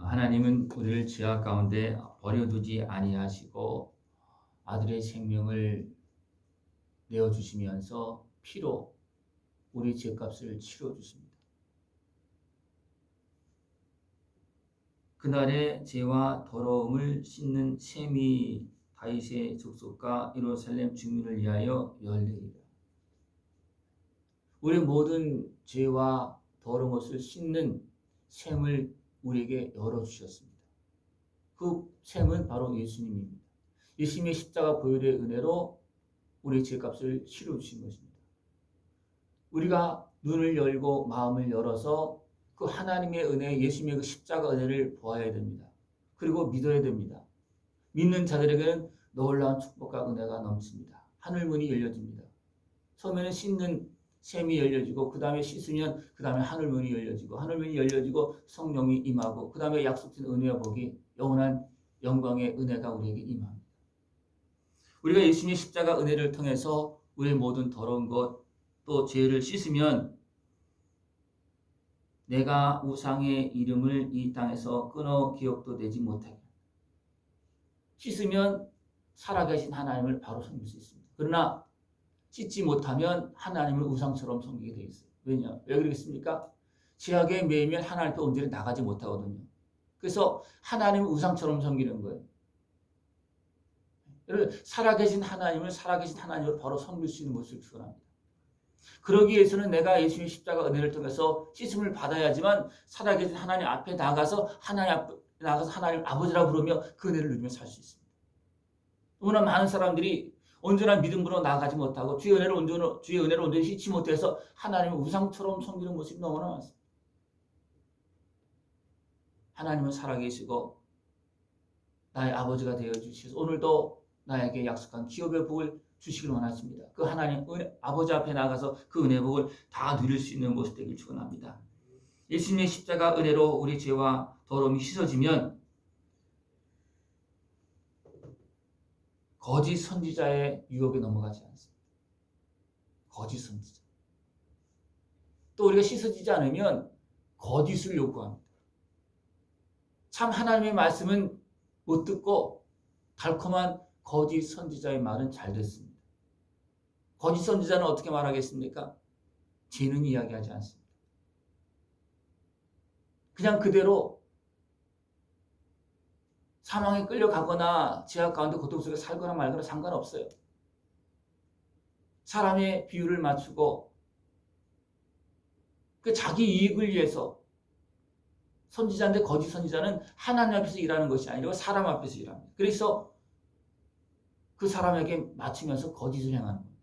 하나님은 우리를 죄악 가운데 버려두지 아니하시고 아들의 생명을 내어주시면서 피로 우리 죄값을 치러주십니다. 그날의 죄와 더러움을 씻는 셈이 다윗의 족속과 예루살렘 주민을 위하여 열리리라. 우리 모든 죄와 더러운 것을 씻는 셈을 우리에게 열어주셨습니다. 그 셈은 바로 예수님입니다. 예수님의 십자가 보혈의 은혜로 우리의 죄값을 치러주신 것입니다. 우리가 눈을 열고 마음을 열어서 그 하나님의 은혜, 예수님의 그 십자가 은혜를 보아야 됩니다. 그리고 믿어야 됩니다. 믿는 자들에게는 놀라운 축복과 은혜가 넘칩니다. 하늘문이 열려집니다. 처음에는 씻는 셈이 열려지고 그 다음에 씻으면 그 다음에 하늘문이 열려지고 하늘문이 열려지고 성령이 임하고 그 다음에 약속된 은혜와 복이 영원한 영광의 은혜가 우리에게 임합니다. 우리가 예수님의 십자가 은혜를 통해서 우리의 모든 더러운 것 또 죄를 씻으면 내가 우상의 이름을 이 땅에서 끊어 기억도 내지 못하게 씻으면 살아계신 하나님을 바로 섬길 수 있습니다. 그러나 씻지 못하면 하나님을 우상처럼 섬기게 되어 있어요. 왜냐? 왜 그러겠습니까? 죄악에 매이면 하나님 앞에 온전히 나가지 못하거든요. 그래서 하나님을 우상처럼 섬기는 거예요. 여러분, 살아계신 하나님으로 바로 섬길 수 있는 모습을 축원합니다. 그러기 위해서는 내가 예수님의 십자가 은혜를 통해서 씻음을 받아야지만 살아계신 하나님 앞에 나가서 하나님 아버지라 부르며 그 은혜를 누리며 살 수 있습니다. 너무나 많은 사람들이 온전한 믿음으로 나아가지 못하고 주의 은혜를 온전히 씻지 못해서 하나님을 우상처럼 섬기는 모습이 너무나 많습니다. 하나님은 살아계시고 나의 아버지가 되어 주셔서 오늘도 나에게 약속한 기업의 복을 주시길 원하십니다. 그 하나님 아버지 앞에 나가서 그 은혜 복을 다 누릴 수 있는 모습 되길 축원합니다. 예수님의 십자가 은혜로 우리 죄와 더러움이 씻어지면 거짓 선지자의 유혹에 넘어가지 않습니다. 거짓 선지자. 또 우리가 씻어지지 않으면 거짓을 요구합니다. 참 하나님의 말씀은 못 듣고 달콤한 거짓 선지자의 말은 잘 듣습니다. 거짓 선지자는 어떻게 말하겠습니까? 죄는 이야기하지 않습니다. 그냥 그대로 사망에 끌려가거나 죄악 가운데 고통 속에 살거나 말거나 상관없어요. 사람의 비유를 맞추고 그 자기 이익을 위해서 선지자인데 거짓 선지자는 하나님 앞에서 일하는 것이 아니라 사람 앞에서 일합니다. 그래서 그 사람에게 맞추면서 거짓을 행하는 겁니다.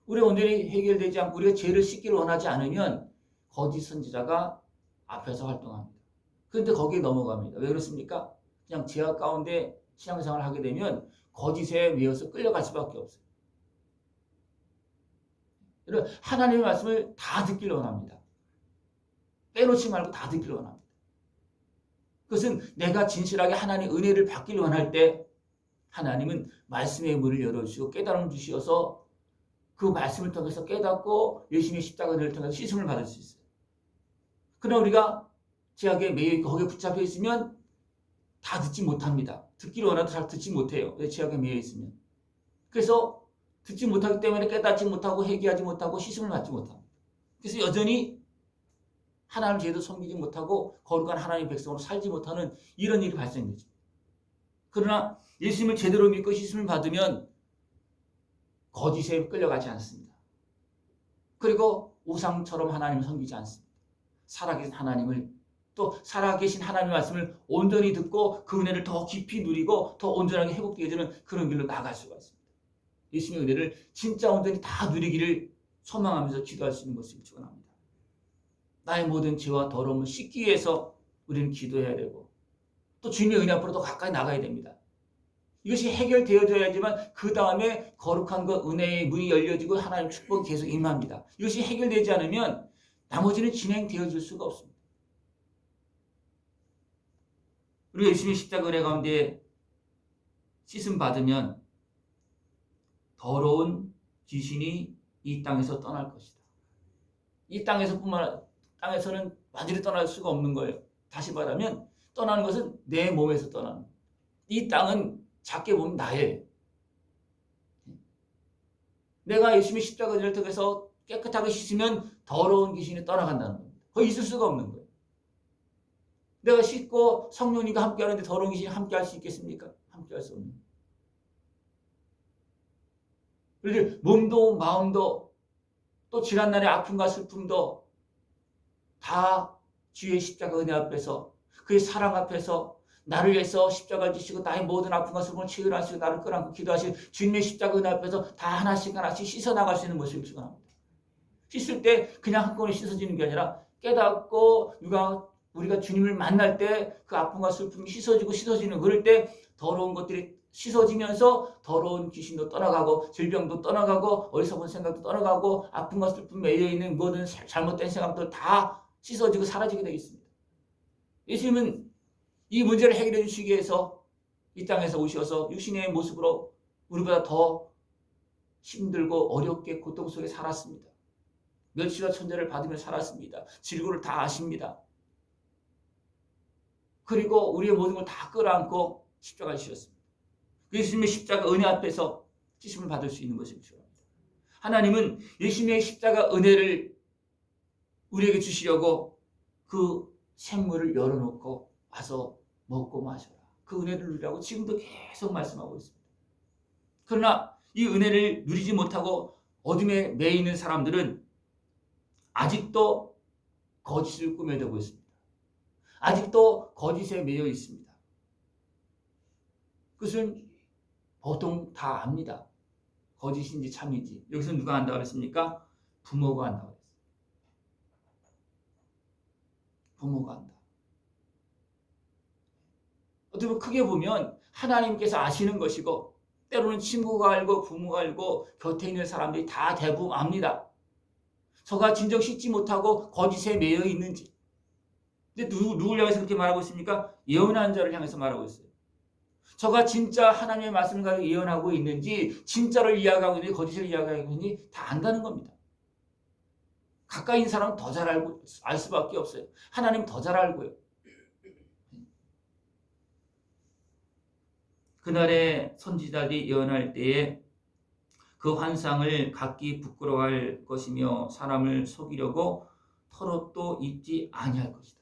우리가 온전히 해결되지 않고 우리가 죄를 씻기를 원하지 않으면 거짓 선지자가 앞에서 활동합니다. 그런데 거기에 넘어갑니다. 왜 그렇습니까? 그냥 죄악 가운데 신앙생활을 하게 되면 거짓에 매여서 끌려갈 수밖에 없어요. 여러분, 하나님의 말씀을 다 듣기를 원합니다. 빼놓지 말고 다 듣기를 원합니다. 그것은 내가 진실하게 하나님의 은혜를 받기를 원할 때 하나님은 말씀의 문을 열어주시고 깨달음을 주시어서 그 말씀을 통해서 깨닫고 예수님의 십자가 은혜를 통해서 씻음을 받을 수 있어요. 그러나 우리가 죄악에 매여있고 거기에 붙잡혀 있으면 다 듣지 못합니다. 듣기를 원해도 잘 듣지 못해요. 죄악에 매여있으면. 그래서 듣지 못하기 때문에 깨닫지 못하고 회개하지 못하고 씻음을 받지 못합니다. 그래서 여전히 하나님 제대로 섬기지 못하고 거룩한 하나님의 백성으로 살지 못하는 이런 일이 발생되죠. 그러나 예수님을 제대로 믿고 씻음을 받으면 거짓에 끌려가지 않습니다. 그리고 우상처럼 하나님을 섬기지 않습니다. 살아계신 하나님을 또 살아계신 하나님의 말씀을 온전히 듣고 그 은혜를 더 깊이 누리고 더 온전하게 회복되게 되는 그런 길로 나아갈 수가 있습니다. 예수님의 은혜를 진짜 온전히 다 누리기를 소망하면서 기도할 수 있는 것을 축원합니다. 나의 모든 죄와 더러움을 씻기 위해서 우리는 기도해야 되고 또 주님의 은혜 앞으로 더 가까이 나가야 됩니다. 이것이 해결되어져야지만 그 다음에 거룩한 것 은혜의 문이 열려지고 하나님의 축복이 계속 임합니다. 이것이 해결되지 않으면 나머지는 진행되어질 수가 없습니다. 우리가 예수님의 십자가 은혜 가운데 씻음 받으면 더러운 귀신이 이 땅에서 떠날 것이다. 이 땅에서뿐만 땅에서는 완전히 떠날 수가 없는 거예요. 다시 말하면 떠나는 것은 내 몸에서 떠나는 거예요. 이 땅은 작게 보면 나예요. 내가 예수님의 십자가를 통해서 깨끗하게 씻으면 더러운 귀신이 떠나간다는 겁니다. 거기 있을 수가 없는 거예요. 내가 씻고 성령님과 함께 하는데 더러운 귀신이 함께 할 수 있겠습니까? 함께 할 수 없는 거예요. 그래서 몸도 마음도 또 지난날의 아픔과 슬픔도 다 주의 십자가 은혜 앞에서 그의 사랑 앞에서 나를 위해서 십자가를 지시고 나의 모든 아픔과 슬픔을 치유하시고 나를 끌어안고 기도하신 주님의 십자가 은혜 앞에서 다 하나씩 씻어나갈 수 있는 모습을 축원합니다. 씻을 때 그냥 한꺼번에 씻어지는 게 아니라 깨닫고 우리가 주님을 만날 때 그 아픔과 슬픔이 씻어지는 그럴 때 더러운 것들이 씻어지면서 더러운 귀신도 떠나가고 질병도 떠나가고 어리석은 생각도 떠나가고 아픔과 슬픔 매여있는 모든 잘못된 생각들 다 씻어지고 사라지게 되어 있습니다. 예수님은 이 문제를 해결해 주시기 위해서 이 땅에서 오셔서 육신의 모습으로 우리보다 더 힘들고 어렵게 고통 속에 살았습니다. 멸시와 천대를 받으며 살았습니다. 질고를 다 아십니다. 그리고 우리의 모든 걸 다 끌어안고 십자가를 지셨습니다. 예수님의 십자가 은혜 앞에서 씻음을 받을 수 있는 것을 필요합니다. 하나님은 예수님의 십자가 은혜를 우리에게 주시려고 그 샘물을 열어놓고 와서 먹고 마셔라. 그 은혜를 누리라고 지금도 계속 말씀하고 있습니다. 그러나 이 은혜를 누리지 못하고 어둠에 매여 있는 사람들은 아직도 거짓을 꾸며대고 있습니다. 아직도 거짓에 매여 있습니다. 그것은 보통 다 압니다. 거짓인지 참인지. 여기서 누가 안다고 그랬습니까? 부모가 안다고 그랬어요. 부모가 안다. 어떻게 보면 크게 보면 하나님께서 아시는 것이고 때로는 친구가 알고 부모가 알고 곁에 있는 사람들이 다 대부분 압니다. 저가 진정 씻지 못하고 거짓에 매여 있는지. 근데 누굴 향해서 그렇게 말하고 있습니까? 예언한 자를 향해서 말하고 있어요. 저가 진짜 하나님의 말씀을 가지고 예언하고 있는지 진짜를 이야기하고 있는지 거짓을 이야기하고 있는지 다 안다는 겁니다. 가까이 있는 사람은 더 잘 알고 알 수밖에 없어요. 하나님 더 잘 알고요. 그날의 선지자들이 예언할 때에 그 환상을 각기 부끄러워할 것이며 사람을 속이려고 털옷도 입지 아니할 것이다.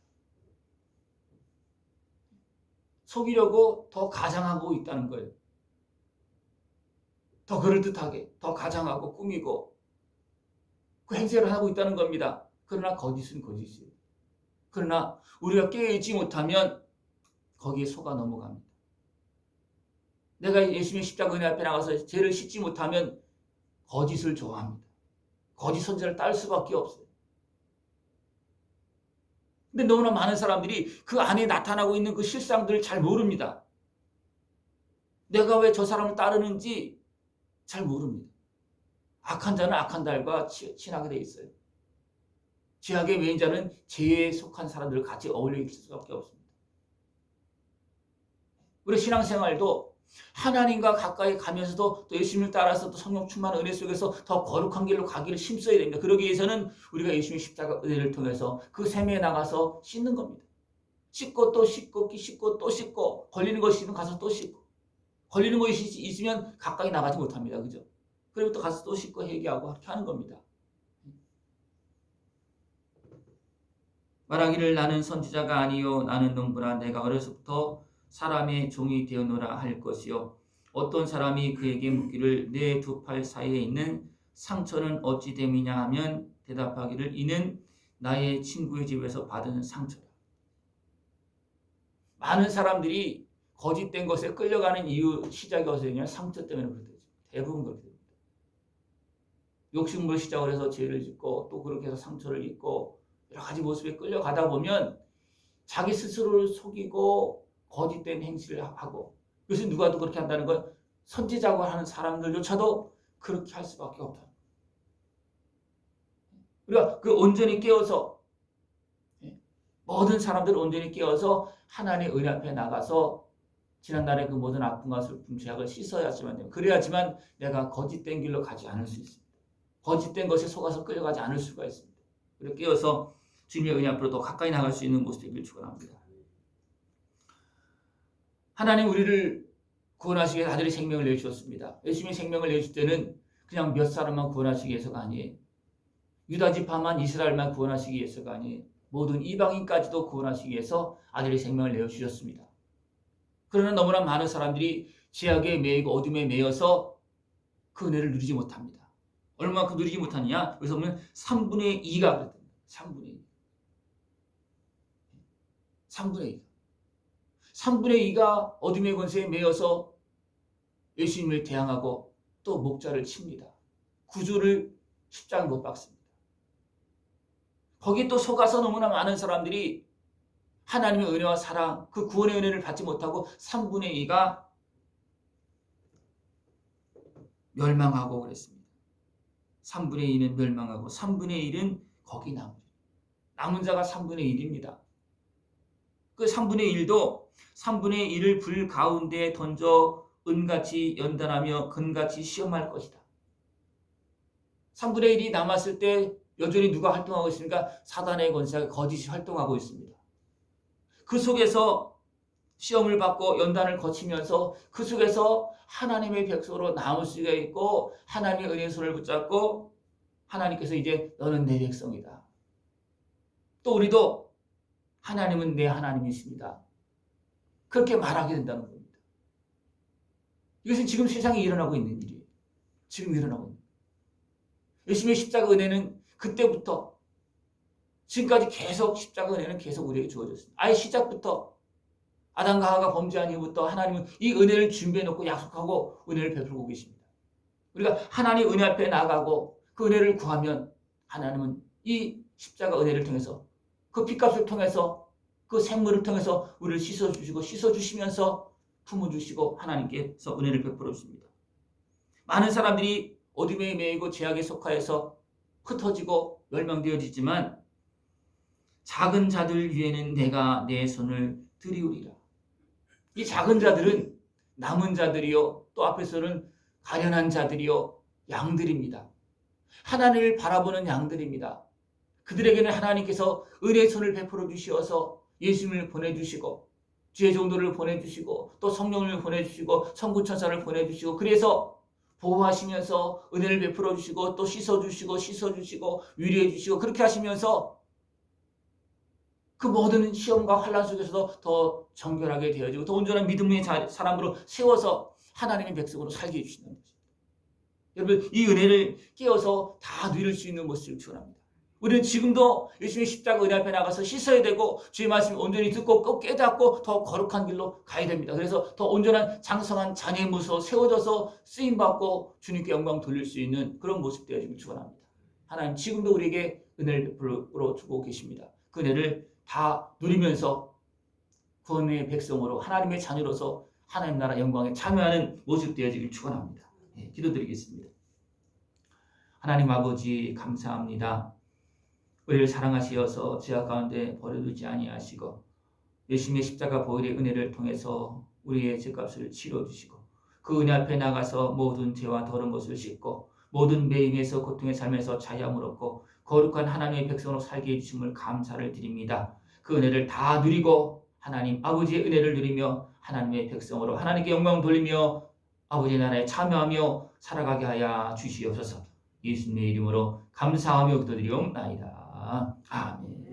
속이려고 더 가장하고 있다는 거예요. 더 그럴듯하게, 더 가장하고 꾸미고 그 행세를 하고 있다는 겁니다. 그러나 거짓은 거짓이에요. 그러나 우리가 깨어있지 못하면 거기에 속아 넘어갑니다. 내가 예수님의 십자가 은혜 앞에 나가서 죄를 씻지 못하면 거짓을 좋아합니다. 거짓 선지자를 따를 수밖에 없어요. 근데 너무나 많은 사람들이 그 안에 나타나고 있는 그 실상들을 잘 모릅니다. 내가 왜 저 사람을 따르는지 잘 모릅니다. 악한 자는 악한 달과 친하게 돼 있어요. 죄악의 메인 자는 죄에 속한 사람들을 같이 어울려 있을 수밖에 없습니다. 우리 신앙생활도 하나님과 가까이 가면서도 또 예수님을 따라서 또 성령 충만한 은혜 속에서 더 거룩한 길로 가기를 힘써야 됩니다. 그러기 위해서는 우리가 예수님의 십자가 은혜를 통해서 그 샘에 나가서 씻는 겁니다. 씻고 또 씻고 씻고 또 씻고 걸리는 것이 있으면 가서 또 씻고 걸리는 것이 있으면 가까이 나가지 못합니다. 그죠? 그리고 또 가서 또 씻고 회개하고 그렇게 하는 겁니다. 말하기를 나는 선지자가 아니요 나는 농부라 내가 어려서부터 사람의 종이 되어노라 할 것이요 어떤 사람이 그에게 묻기를 내 두 팔 사이에 있는 상처는 어찌 됨이냐 하면 대답하기를 이는 나의 친구의 집에서 받은 상처다. 많은 사람들이 거짓된 것에 끌려가는 이유 시작이 어디냐면 상처 때문에 그렇게 되죠. 대부분 그렇게 됩니다. 욕심으로 시작을 해서 죄를 짓고 또 그렇게 해서 상처를 입고 여러 가지 모습에 끌려가다 보면 자기 스스로를 속이고 거짓된 행실을 하고 그것이 누가 또 그렇게 한다는 건 선지자고 하는 사람들조차도 그렇게 할 수밖에 없다. 우리가 그 온전히 깨어서 모든 사람들 온전히 깨어서 하나님의 은혜 앞에 나가서 지난날의 그 모든 아픔과 슬픔, 죄악을 씻어야지만 됩니다. 그래야지만 내가 거짓된 길로 가지 않을 수 있습니다. 거짓된 것에 속아서 끌려가지 않을 수가 있습니다. 그리고 깨어서 주님의 은혜 앞으로 더 가까이 나갈 수 있는 모습 되길 축원합니다. 하나님 우리를 구원하시기 위해 아들의 생명을 내주셨습니다. 예수님의 생명을 내주실 때는 그냥 몇 사람만 구원하시기 위해서가 아니에요. 유다 지파만 이스라엘만 구원하시기 위해서가 아니에요. 모든 이방인까지도 구원하시기 위해서 아들의 생명을 내어주셨습니다. 그러나 너무나 많은 사람들이 죄악에 매이고 어둠에 매여서 그 은혜를 누리지 못합니다. 얼마만큼 누리지 못하느냐? 그래서 보면 3분의 2가 그랬답니다. 3분의 2. 3분의 2. 3분의 2가 어둠의 권세에 매여서 예수님을 대항하고 또 목자를 칩니다. 구주를 십자가에 못 박습니다. 거기 또 속아서 너무나 많은 사람들이 하나님의 은혜와 사랑, 그 구원의 은혜를 받지 못하고 3분의 2가 멸망하고 그랬습니다. 3분의 2는 멸망하고 3분의 1은 거기 남은 자가 3분의 1입니다. 그 3분의 1도 3분의 1을 불 가운데 던져 은같이 연단하며 금같이 시험할 것이다. 3분의 1이 남았을 때 여전히 누가 활동하고 있습니까? 사단의 권세가 거짓이 활동하고 있습니다. 그 속에서 시험을 받고 연단을 거치면서 그 속에서 하나님의 백성으로 남을 수가 있고 하나님의 은혜의 손을 붙잡고 하나님께서 이제 너는 내 백성이다. 또 우리도 하나님은 내 하나님이십니다. 그렇게 말하게 된다는 겁니다. 이것은 지금 세상에 일어나고 있는 일이에요. 지금 일어나고 있는. 예수님의 십자가 은혜는 그때부터 지금까지 계속 십자가 은혜는 계속 우리에게 주어졌습니다. 아예 시작부터 아담과 하와가 범죄한 이후부터 하나님은 이 은혜를 준비해 놓고 약속하고 은혜를 베풀고 계십니다. 우리가 하나님 은혜 앞에 나가고 그 은혜를 구하면 하나님은 이 십자가 은혜를 통해서 그 핏값을 통해서 그 생물을 통해서 우리를 씻어주시고 씻어주시면서 품어주시고 하나님께서 은혜를 베풀어 주십니다. 많은 사람들이 어둠에 매이고 죄악에 속하여서 흩어지고 멸망되어지지만 작은 자들 위에는 내가 내 손을 들이우리라. 이 작은 자들은 남은 자들이요 또 앞에서는 가련한 자들이요 양들입니다. 하나님을 바라보는 양들입니다. 그들에게는 하나님께서 은혜의 손을 베풀어 주시어서 예수님을 보내주시고 주의 종도를 보내주시고 또 성령을 보내주시고 성부천사를 보내주시고 그래서 보호하시면서 은혜를 베풀어 주시고 또 씻어주시고 위로해 주시고 그렇게 하시면서 그 모든 시험과 환난 속에서도 더 정결하게 되어지고 더 온전한 믿음의 사람으로 세워서 하나님의 백성으로 살게 해주시는 것입니다. 여러분 이 은혜를 깨어서 다 누릴 수 있는 모습을 축원합니다. 우리는 지금도 예수님의 십자가 은혜 앞에 나가서 씻어야 되고 주의 말씀을 온전히 듣고 꼭 깨닫고 더 거룩한 길로 가야 됩니다. 그래서 더 온전한 장성한 자녀의 모습으로 세워져서 쓰임받고 주님께 영광 돌릴 수 있는 그런 모습 되어지길 축원합니다. 하나님 지금도 우리에게 은혜를 베풀어 주고 계십니다. 그 은혜를 다 누리면서 구원의 백성으로 하나님의 자녀로서 하나님 나라 영광에 참여하는 모습 되어지길 축원합니다. 기도드리겠습니다. 하나님 아버지 감사합니다. 우리를 사랑하시어서 죄악 가운데 버려두지 아니하시고 예수님의 십자가 보혈의 은혜를 통해서 우리의 죄값을 치러주시고 그 은혜 앞에 나가서 모든 죄와 더러운 것을 씻고 모든 매임에서 고통의 삶에서 자유함을 얻고 거룩한 하나님의 백성으로 살게 해주심을 감사를 드립니다. 그 은혜를 다 누리고 하나님 아버지의 은혜를 누리며 하나님의 백성으로 하나님께 영광 돌리며 아버지의 나라에 참여하며 살아가게 하여 주시옵소서. 예수님의 이름으로 감사하며 기도드리옵나이다. 아멘.